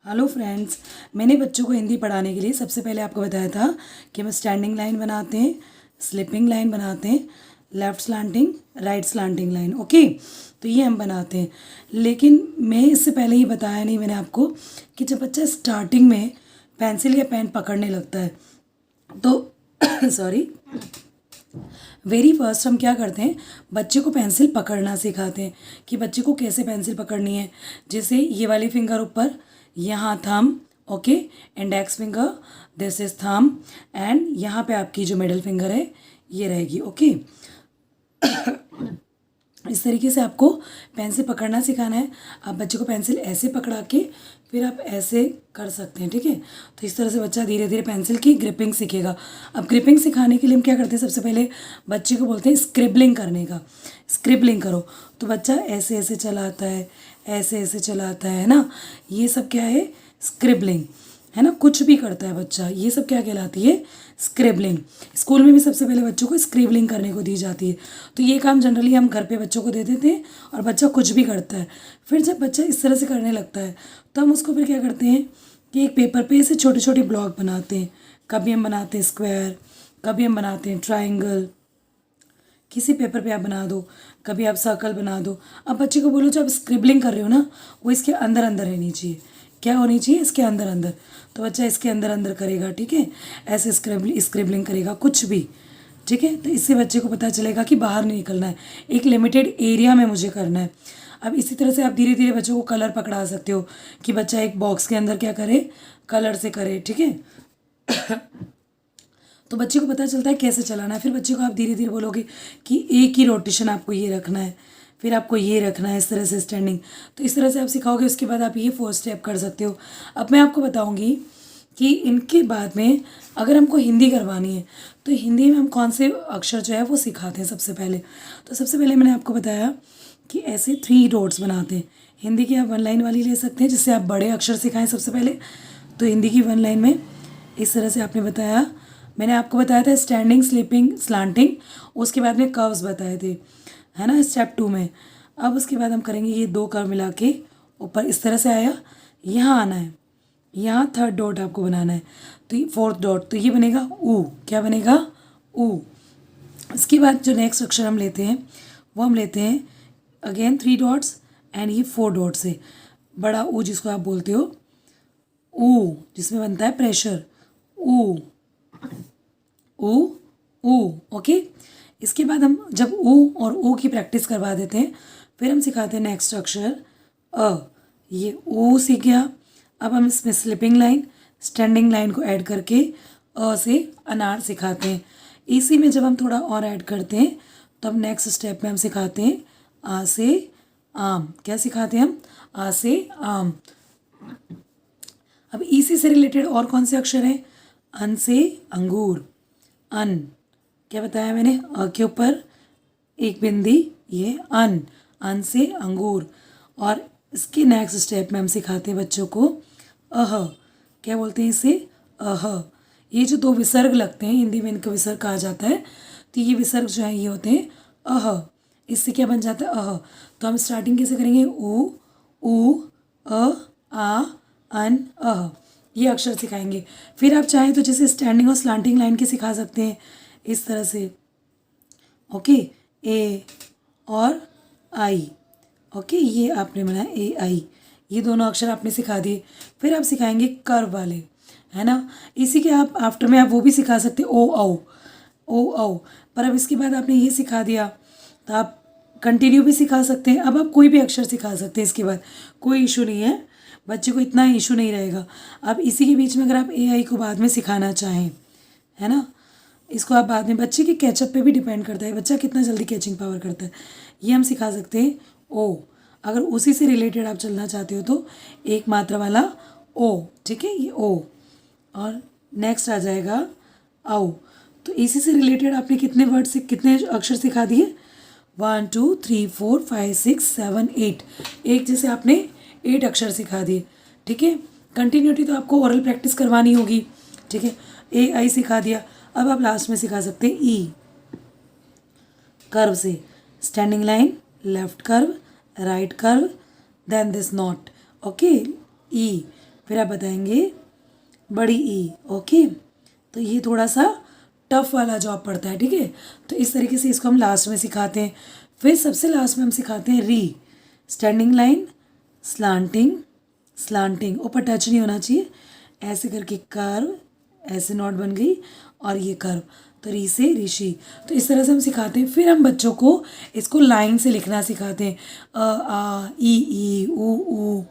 Hello friends. मैंने बच्चों को हिंदी पढ़ाने के लिए सबसे पहले आपको बताया था कि हम स्टैंडिंग लाइन बनाते हैं, स्लिपिंग लाइन बनाते हैं, left slanting, right slanting line. Okay, तो ये हम बनाते हैं। लेकिन मैं इससे पहले ही बताया नहीं मैंने आपको कि जब बच्चा स्टार्टिंग में पेंसिल या पेन पकड़ने लगता है तो सॉरी, वेरी फर्स्ट हम क्या करते हैं, बच्चे को पेंसिल पकड़ना सिखाते हैं कि बच्चे को कैसे पेंसिल पकड़नी है। जैसे ये वाली फिंगर ऊपर, यहाँ thumb, okay, index finger, this is thumb, and यहाँ पे आपकी जो मिडिल फिंगर है ये रहेगी। ओके, इस तरीके से आपको पेंसिल पकड़ना सिखाना है। आप बच्चे को पेंसिल ऐसे पकड़ा के फिर आप ऐसे कर सकते हैं, ठीक है। तो इस तरह से बच्चा धीरे धीरे पेंसिल की ग्रिपिंग सीखेगा। अब ग्रिपिंग सिखाने के लिए हम क्या करते हैं, सबसे पहले बच्चे को बोलते हैं स्क्रिबलिंग करने का। स्क्रिबलिंग करो, तो बच्चा ऐसे ऐसे चलाता है, ऐसे ऐसे चलाता है ना। ये सब क्या है, स्क्रिबलिंग है ना। कुछ भी करता है बच्चा, ये सब क्या कहलाती है, स्क्रिबलिंग। स्कूल में भी सबसे पहले बच्चों को स्क्रिबलिंग करने को दी जाती है। तो ये काम जनरली हम घर पे बच्चों को दे देते हैं और बच्चा कुछ भी करता है। फिर जब बच्चा इस तरह से करने लगता है तो हम उसको फिर क्या करते हैं कि एक पेपर पे ऐसे छोटे छोटे ब्लॉक बनाते हैं। कभी हम बनाते हैं स्क्वायर, कभी हम बनाते हैं ट्राइंगल, किसी पेपर पे आप बना दो, कभी आप सर्कल बना दो। अब बच्चे को बोलो जो आप स्क्रिबलिंग कर रहे हो ना, वो इसके अंदर अंदर रहनी चाहिए। क्या होनी चाहिए, इसके अंदर अंदर। तो बच्चा इसके अंदर अंदर करेगा, ठीक है, ऐसे स्क्रिबलिंग करेगा कुछ भी, ठीक है। तो इससे बच्चे को पता चलेगा कि बाहर नहीं निकलना है, एक लिमिटेड एरिया में मुझे करना है। अब इसी तरह से आप धीरे धीरे बच्चों को कलर पकड़ा सकते हो कि बच्चा एक बॉक्स के अंदर क्या करे, कलर से करे, ठीक है। तो बच्चे को पता चलता है कैसे चलाना है। फिर बच्चे को आप धीरे धीरे बोलोगे कि एक ही रोटेशन आपको ये रखना है, फिर आपको ये रखना है, इस तरह से स्टैंडिंग। तो इस तरह से आप सिखाओगे, उसके बाद आप ये 4 स्टेप कर सकते हो। अब मैं आपको बताऊंगी कि इनके बाद में अगर हमको हिंदी करवानी है तो हिंदी में हम कौन से अक्षर जो है वो सिखाते हैं सबसे पहले। तो सबसे पहले मैंने आपको बताया कि ऐसे 3 डॉट्स बनाते हैं। हिंदी की आप 1 लाइन वाली ले सकते हैं जिससे आप बड़े अक्षर सिखाएं सबसे पहले। तो हिंदी की 1 लाइन में इस तरह से आपने बताया, मैंने आपको बताया था स्टैंडिंग, स्लीपिंग, स्लांटिंग, उसके बाद में कर्व्स बताए थे, है ना, स्टेप 2 में। अब उसके बाद हम करेंगे ये 2 कर्व मिला के ऊपर इस तरह से आया, यहाँ आना है, यहाँ 3rd डॉट आपको बनाना है, तो ये 4th डॉट, तो ये बनेगा ऊ। क्या बनेगा, ऊ। इसके बाद जो नेक्स्ट अक्षर हम लेते हैं वो हम लेते हैं अगेन 3 डॉट्स एंड ये 4 डॉट्स है, बड़ा ऊ जिसको आप बोलते हो, ऊ, जिसमें बनता है प्रेशर, ऊ, ऊ, ऊ। ओके, इसके बाद हम जब ऊ और ऊ की प्रैक्टिस करवा देते हैं फिर हम सिखाते हैं नेक्स्ट अक्षर अ। ये ऊ सीख गया। अब हम इसमें स्लिपिंग लाइन, स्टैंडिंग लाइन को ऐड करके अ से अनार सिखाते हैं। इसी में जब हम थोड़ा और ऐड करते हैं तो हम नेक्स्ट स्टेप में हम सिखाते हैं आ से आम। क्या सिखाते हैं हम, आ से आम। अब इसी से रिलेटेड और कौन से अक्षर हैं, अन से अंगूर, अन। क्या बताया मैंने, अ के ऊपर एक बिंदी, ये अन, अन से अंगूर। और इसके नेक्स्ट स्टेप में हम सिखाते हैं बच्चों को अह। क्या बोलते हैं इसे, अह। ये जो 2 विसर्ग लगते हैं, हिंदी में इनको विसर्ग कहा जाता है। तो ये विसर्ग जो है ये होते हैं अह। इससे क्या बन जाता है, अह। तो हम स्टार्टिंग कैसे करेंगे, ऊ, अ, आ, अन, अह। ये अक्षर सिखाएंगे। फिर आप चाहें तो जैसे स्टैंडिंग और स्लांटिंग लाइन के सिखा सकते हैं इस तरह से, ओके, ए और आई। ओके, ये आपने बनाया ए आई, ये दोनों अक्षर आपने सिखा दिए। फिर आप सिखाएंगे कर्व वाले, है ना। इसी के आप आफ्टर में आप वो भी सिखा सकते ओ औ, ओ औ। पर अब इसके बाद आपने ये सिखा दिया तो आप कंटिन्यू भी सिखा सकते हैं। अब आप कोई भी अक्षर सिखा सकते हैं इसके बाद, कोई इशू नहीं है, बच्चे को इतना इशू नहीं रहेगा। अब इसी के बीच में अगर आप ए आई को बाद में सिखाना चाहें, है ना, इसको आप बाद में, बच्चे के कैचअप पे भी डिपेंड करता है, बच्चा कितना जल्दी कैचिंग पावर करता है, ये हम सिखा सकते हैं ओ। अगर उसी से रिलेटेड आप चलना चाहते हो तो एक मात्रा वाला ओ, ठीक है, ये ओ। और नेक्स्ट आ जाएगा आओ। तो इसी से रिलेटेड आपने कितने वर्ड से कितने अक्षर सिखा दिए, 1 2 3 4 5 6 7 8, एक जैसे आपने 8 अक्षर सिखा दिए, ठीक है। कंटिन्यूटी तो आपको ओरल प्रैक्टिस करवानी होगी, ठीक है। ए आई सिखा दिया, अब आप लास्ट में सिखा सकते हैं ई, कर्व से, standing line, left curve, right curve, then this not, okay, E. फिर आप बताएंगे बड़ी ई। ओके, तो ये थोड़ा सा टफ वाला जॉब पड़ता है, ठीक है। तो इस तरीके से इसको हम लास्ट में सिखाते हैं। फिर सबसे लास्ट में हम सिखाते हैं री, स्टैंडिंग लाइन, स्लांटिंग, स्लांटिंग, ऊपर टच नहीं होना चाहिए, ऐसे करके कर्व, ऐसे नॉट बन गई और ये कर्व, तो री से ऋषि। तो इस तरह से हम सिखाते हैं। फिर हम बच्चों को इसको लाइन से लिखना सिखाते हैं, आ ई ऊ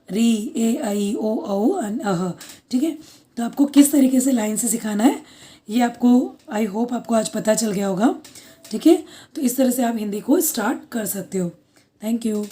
री ए आई ओ औ अन अह, ठीक है। तो आपको किस तरीके से लाइन से सिखाना है ये आपको, आई होप आपको आज पता चल गया होगा, ठीक है। तो इस तरह से आप हिंदी को स्टार्ट कर सकते हो। Thank you.